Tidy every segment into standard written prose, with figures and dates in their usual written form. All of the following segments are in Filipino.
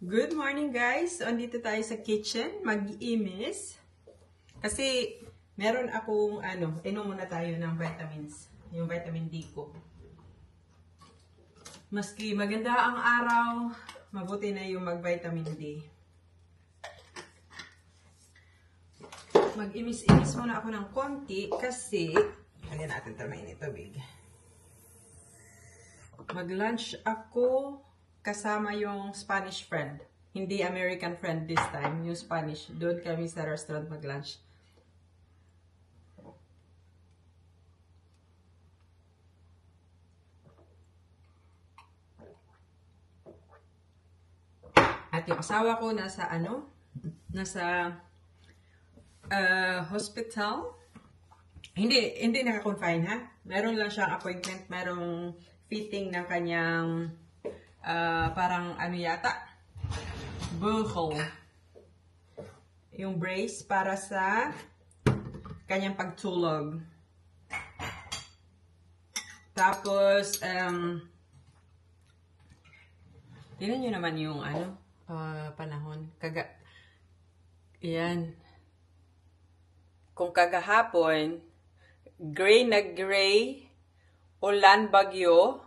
Good morning guys! So, andito tayo sa kitchen, mag-iimis. Kasi, meron akong, inom muna tayo ng vitamins. Yung vitamin D ko. Maski maganda ang araw, mabuti na yung mag-vitamin D. Mag-imis-imis muna ako ng konti kasi, kaya natin tamayin ito, big. Mag-lunch ako kasama yung Spanish friend. Hindi American friend this time. Yung Spanish. Doon kami sa restaurant mag-lunch. At yung asawa ko nasa hospital. Hindi naka-confine ha. Meron lang siyang appointment. Merong fitting ng kanyang parang yata, buckle. Yung brace para sa kanyang pagtulog. Tapos, tingnan nyo naman yung panahon. Yan. Kung kagahapon, gray na gray, ulan bagyo,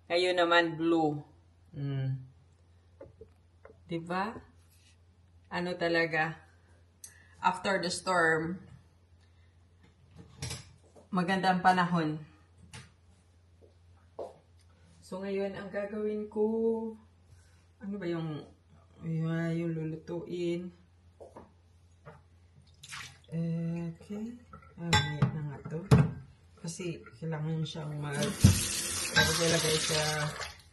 ngayon naman blue. Diba? Ano talaga? After the storm, magandang panahon. So ngayon, ang gagawin ko, ano ba yung lulutuin? Okay. Wait na nga to. Kasi kailangan siyang tapos ilagay sa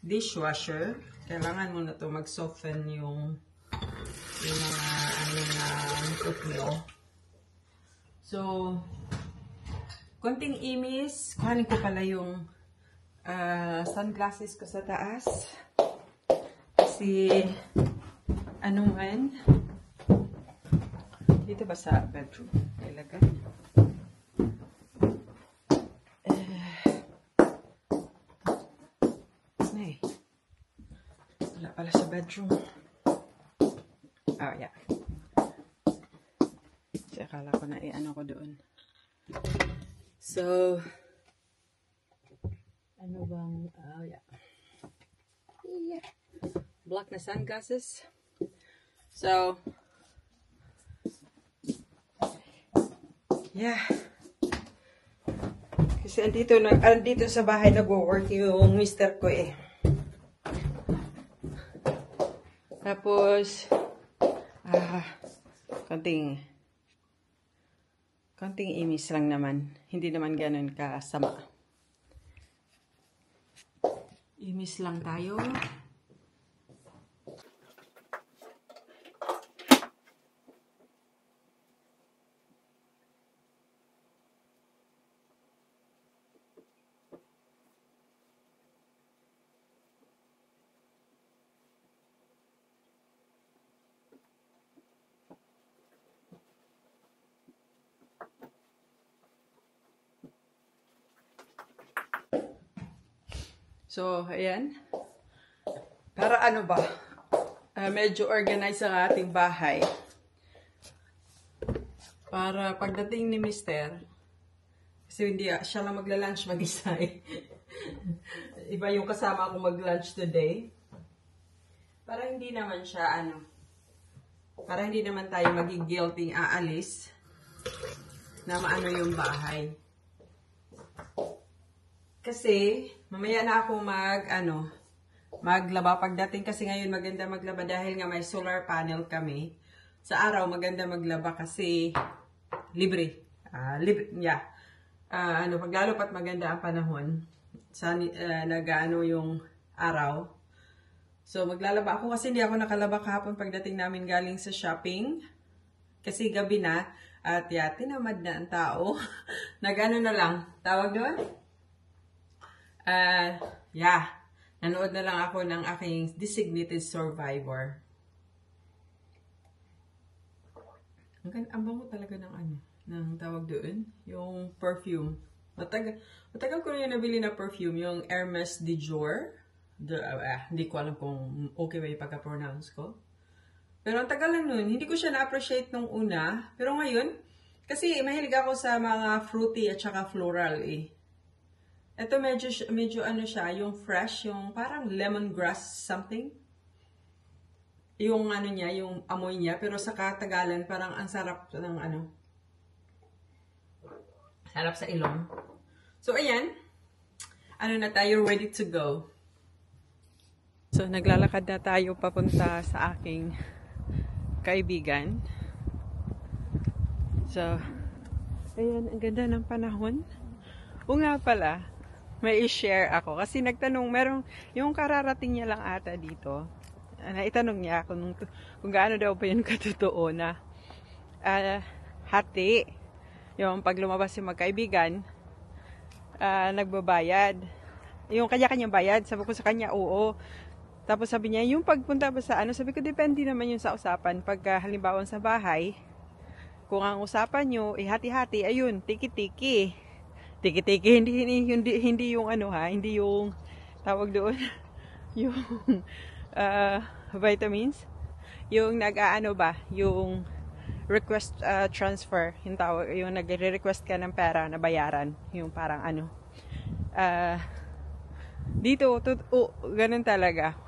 dishwasher. Kailangan mo na to mag-soften yung mga oatmeal. So, konting imis. Kuhanin ko pala yung sunglasses ko sa taas. Kasi, dito ba sa bedroom? Ilagay. Wala pala sa bedroom. Oh, yeah. Kasi akala ko na ko doon. So, yeah. Black na sunglasses. So, yeah. Kasi andito sa bahay nag-work yung mister ko eh. Tapos, konting imis lang naman. Hindi naman ganun kasama. Imis lang tayo. So, ayan. Para medyo organized ang ating bahay. Para pagdating ni Mister, kasi hindi siya lang magla-lunch mag-isa eh. Iba yung kasama ko mag-lunch today. Para hindi naman siya para hindi naman tayo maging guilty aalis na maano yung bahay. Kasi, mamaya na ako maglaba pagdating kasi ngayon maganda maglaba dahil nga may solar panel kami. Sa araw maganda maglaba kasi libre. Yeah. Paglalo pat maganda ang panahon. Yung araw. So, maglalaba ako kasi hindi ako nakalaba kahapon pagdating namin galing sa shopping. Kasi gabi na. At tinamad na ang tao. Na lang. Tawag doon? Nanood na lang ako ng aking Designated Survivor. Ang bango talaga ng tawag doon, yung perfume. Matagal ko na yung nabili na perfume, yung Hermes de Jour. Hindi ko alam kung okay ba yung pagka-pronounce ko. Pero ang tagal lang nun, hindi ko siya na-appreciate nung una. Pero ngayon, kasi mahilig ako sa mga fruity at saka floral eh. Ito medyo ano siya, yung fresh, yung parang lemongrass something. Yung ano niya, yung amoy niya. Pero sa katagalan, parang ang sarap ng ano. Sarap sa ilong. So ayan, ano na tayo, ready to go. So naglalakad na tayo papunta sa aking kaibigan. So, ayan, ang ganda ng panahon. O nga pala, may i-share ako. Kasi nagtanong, yung kararating niya lang ata dito. Naitanong niya ako kung gaano daw pa yun katotoo na hati. Yung pag lumabas yung magkaibigan, nagbabayad. Yung kanya-kanyang bayad. Sabi ko sa kanya, oo. Tapos sabi niya, yung pagpunta ba sa ano, sabi ko, depende naman yun sa usapan. Pag halimbawa sa bahay, kung ang usapan nyo, hati-hati, ayun, tiki-tiki. Tiki-tiki, hindi yung ano ha, hindi yung, tawag doon, yung vitamins. Yung nag-aano ba, yung request transfer, yung tawag, yung nagre-request ka ng pera na bayaran, yung parang ano. Dito, ganun talaga.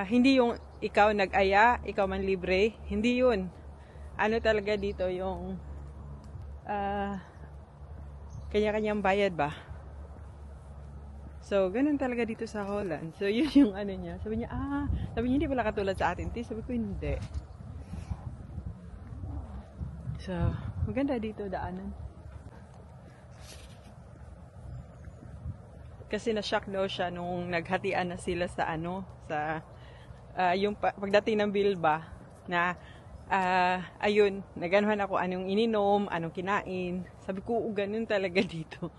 Hindi yung ikaw nag-aya, ikaw man libre. Hindi yun. Ano talaga dito yung kanya-kanyang bayad ba? So, ganun talaga dito sa Holland. So, yun yung ano niya. Sabi niya, hindi pala katulad sa atin. Sabi ko, hindi. So, maganda dito daanan. Kasi na-shock daw siya nung naghatian na sila sa ano, sa yung pagdating ng bill ba na ayun, naganuhan ako anong ininom, anong kinain. Sabi ko, ganun talaga dito.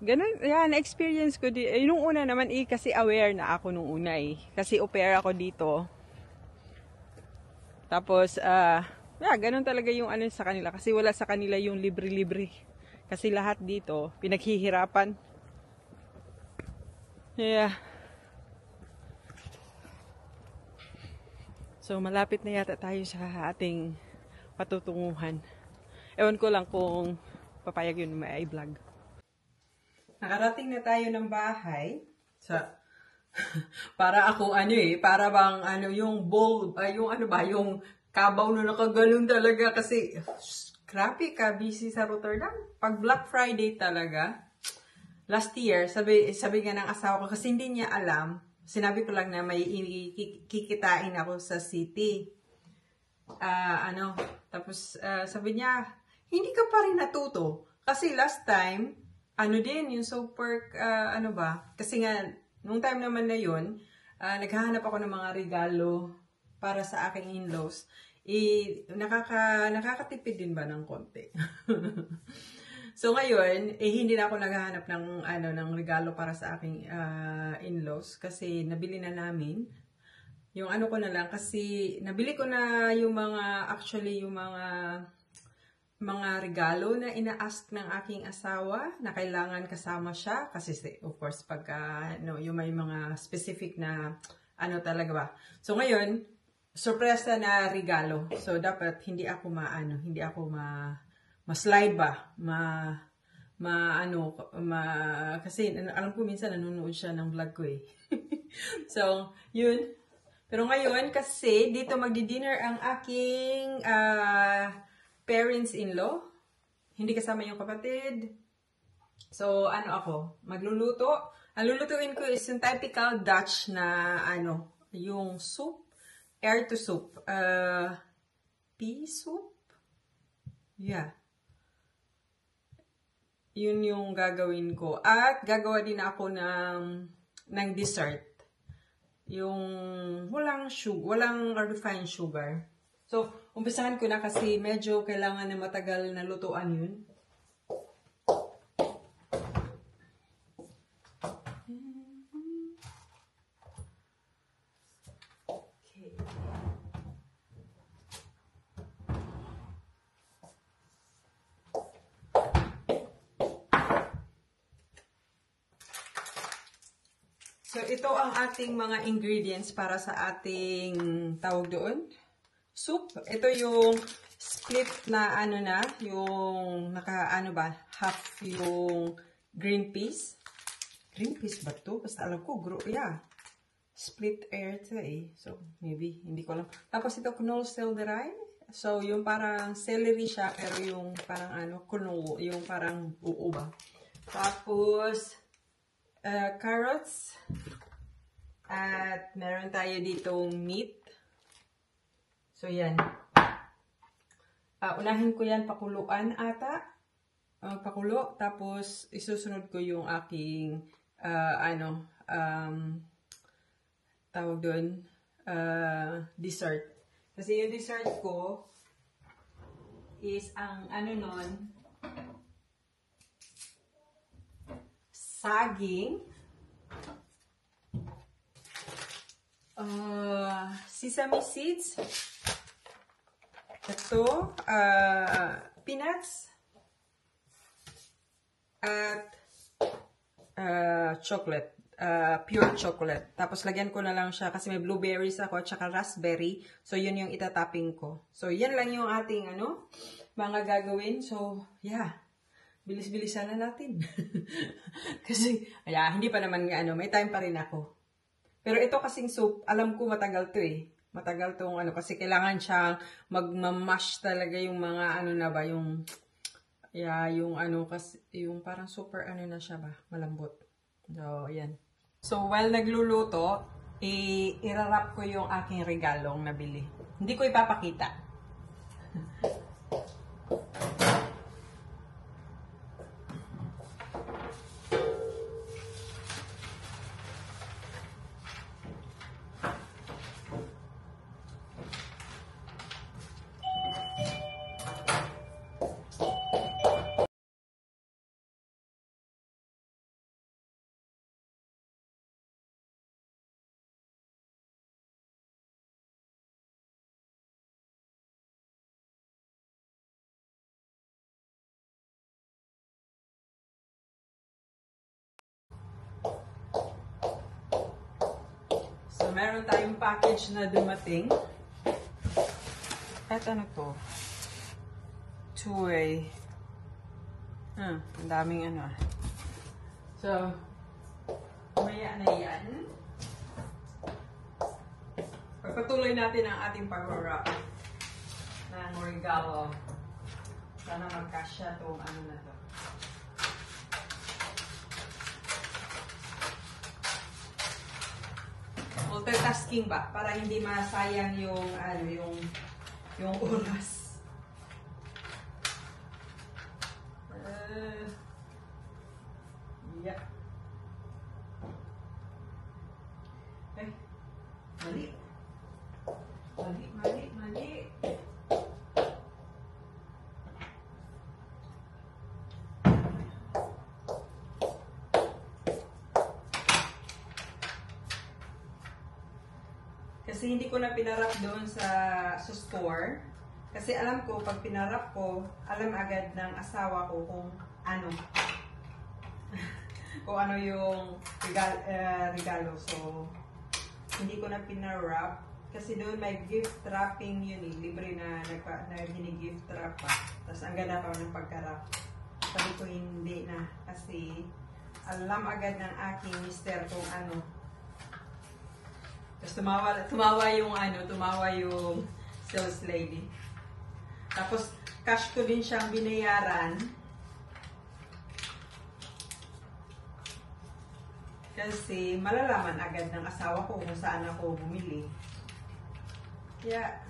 Ganun, na-experience ko di. Nung una naman kasi aware na ako nung una Kasi au pair ako dito. Tapos, ganun talaga yung ano sa kanila. Kasi wala sa kanila yung libre-libre. Kasi lahat dito, pinaghihirapan. Yeah. So, malapit na yata tayo sa ating patutunguhan. Ewan ko lang kung papayag yun may i-vlog. Nakarating na tayo ng bahay. Para ako para bang yung bowl, yung yung kabaw na nakagalon talaga kasi grabe ka, busy sa Rotterdam. Pag Black Friday talaga, last year, sabi nga ng asawa ko, kasi hindi niya alam, sinabi ko lang na may kikitain ako sa city. Tapos sabi niya, hindi ka pa rin natuto. Kasi last time, yung super, kasi nga, nung time naman na yun, naghahanap ako ng mga regalo para sa aking in-laws. Nakakatipid din ba ng konti? So ngayon, hindi na ako naghahanap ng regalo para sa aking in-laws kasi nabili na namin. Yung ko na lang kasi nabili ko na yung mga mga regalo na ina-ask ng aking asawa na kailangan kasama siya kasi of course yung may mga specific na talaga ba. So ngayon, sorpresa na regalo. So dapat hindi ako ma-slide ba, kasi alam ko minsan nanonood siya ng vlog ko So, yun. Pero ngayon, kasi dito magdi-dinner ang aking parents-in-law. Hindi kasama yung kapatid. So, ako, magluluto. Ang lulutuin ko is yung typical Dutch na, yung soup, air to soup. Pea soup? Yeah. Yun yung gagawin ko. At gagawa din ako ng dessert. Yung walang refined sugar. So, umpisahan ko na kasi medyo kailangan na matagal na lutuan yun. So, ito ang ating mga ingredients para sa ating tawag doon, soup. Ito yung split na yung half yung green peas. Green peas ba ito? Basta alam ko, yeah. Split air ito eh. So, maybe, hindi ko alam. Tapos ito, knolselderij. So, yung parang celery siya, pero yung parang knol, yung parang uo ba. Tapos, carrots. At meron tayo ditong meat. So, yan. Unahin ko yan pakuluan ata. Pakulo. Tapos, isusunod ko yung aking, tawag doon, dessert. Kasi yung dessert ko is ang saging, sesame seeds, ito, peanuts, at chocolate, pure chocolate. Tapos lagyan ko na lang siya kasi may blueberries ako at saka raspberry. So yun yung itatapping ko. So yan lang yung ating mga gagawin. So yeah. Bilis-bilisan na natin. Kasi, hindi pa naman may time pa rin ako. Pero ito kasing soup, alam ko matagal to eh. Matagal tong kasi kailangan siyang magmamash talaga yung mga kasi yung parang super na siya ba, malambot. So, ayan. So, while nagluluto, irarap ko yung aking regalong nabili. Hindi ko ipapakita. So, meron tayong package na dumating. At ano to? Two-way. Ang daming So, maya na yan. Pagpatuloy natin ang ating pag-wrap ng regalo. Sana magkasya itong na to. Multitasking ba? Para hindi masayang yung oras. Yeah. Mali. Kasi hindi ko na pinarap doon sa store. Kasi alam ko, pag pinarap ko, alam agad ng asawa ko kung kung ano yung regalo. So, hindi ko na pinarap. Kasi doon may gift wrapping yun eh. Libre na gini-gift wrap pa. Tapos ang ganda pa ng pagkarap. Sabi ko hindi na. Kasi alam agad ng aking mister kung Tapos tumawa yung sales lady. Tapos cash ko din siyang binayaran. Kasi malalaman agad ng asawa ko kung saan ako bumili. Kaya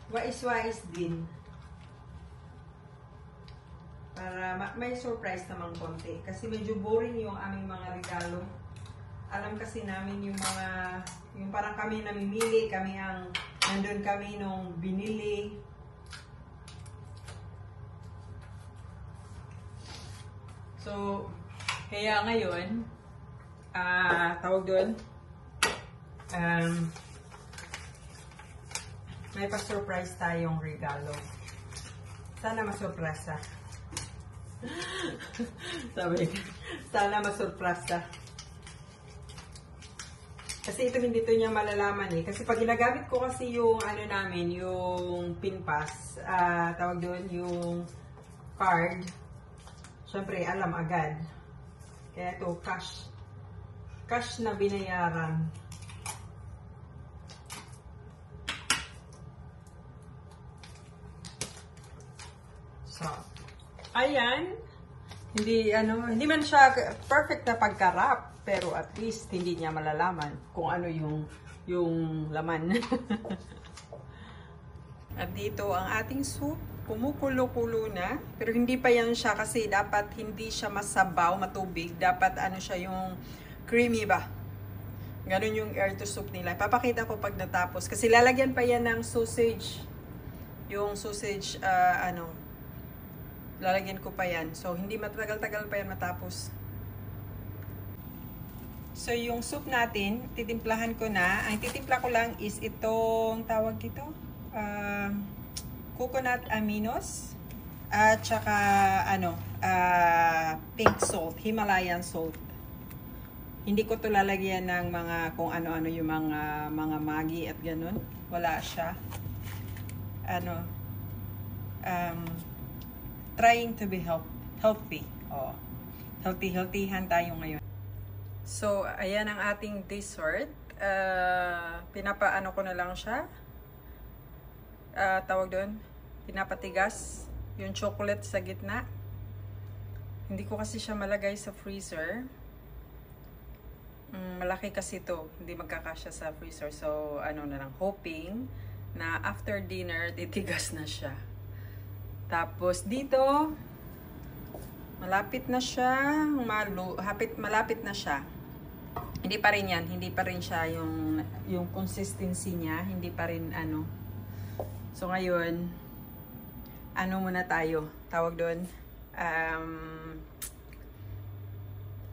wais-wais din. Para may surprise naman konti. Kasi medyo boring yung aming mga regalo. Alam kasi namin yung parang kami namimili, nandun kami nung binili. So, kaya ngayon, tawag doon, may pa-surprise tayong regalo. Sana masurpresa. Sabi, sana masurpresa. Kasi ito hindi to niya malalaman eh. Kasi pag ginagamit ko kasi yung ano namin, yung PINPAS, tawag doon yung card, syempre alam agad. Kaya ito, cash na binayaran. So, ayan. Hindi man siya perfect na pagka-wrap, pero at least hindi niya malalaman kung ano yung laman. At dito ang ating soup, kumukulo-kulo na, pero hindi pa yan siya kasi dapat hindi siya masabaw, matubig. Dapat ano siya yung creamy ba? Ganun yung air to soup nila. Papakita ko pag natapos kasi lalagyan pa yan ng sausage. Yung sausage lalagyan ko pa yan. So, hindi matagal-tagal pa yan matapos. So, yung soup natin, titimplahan ko na. Ang titimpla ko lang is itong, tawag dito, coconut aminos. At saka, pink salt, Himalayan salt. Hindi ko to lalagyan ng mga, kung ano-ano yung mga Maggi at ganun. Wala siya. Trying to be healthy. Oh, healthy-healthyhan tayo ngayon. So, ayan ang ating dessert. Pinapaano ko na lang siya. Tawag doon, pinapatigas yung chocolate sa gitna. Hindi ko kasi siya malagay sa freezer. Malaki kasi to, hindi magkakasya sa freezer. So, na lang, hoping na after dinner, titigas na siya. Tapos dito, malapit na siya, malapit na siya. Hindi pa rin yan, hindi pa rin siya yung consistency niya, hindi pa rin So ngayon, muna tayo, tawag doon,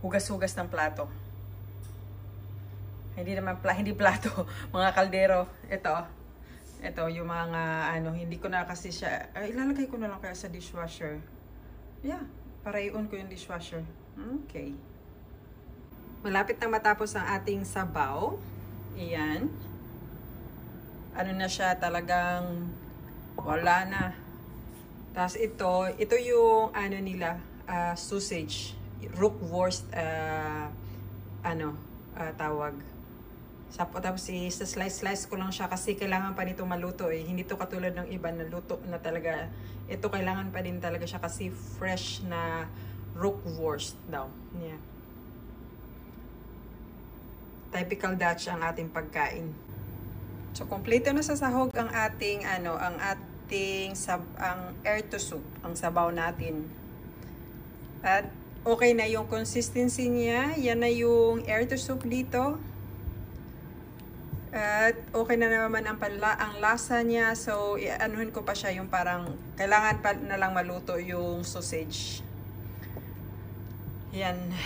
hugas-hugas ng plato. Hindi plato, mga kaldero, ito, yung mga, hindi ko na kasi siya, ilalagay ko na lang kaya sa dishwasher. Yeah, para i-on ko yung dishwasher. Okay. Malapit na matapos ang ating sabaw. Ayan. Na siya, talagang wala na. Tapos ito yung, nila, sausage. Rookworst, tawag. Tapos slice ko lang siya kasi kailangan pa nito maluto eh. Hindi to katulad ng iba na luto na talaga. Ito kailangan pa din talaga siya kasi fresh na rookworst daw. Yeah. Typical Dutch ang ating pagkain. So kompleto na sa sahog ang ating ang air to soup, ang sabaw natin. At okay na yung consistency niya. Yan na yung air to soup dito. At okay na naman ang lasa niya. So, anuhin ko pa siya yung parang kailangan pa na lang maluto yung sausage. Yan.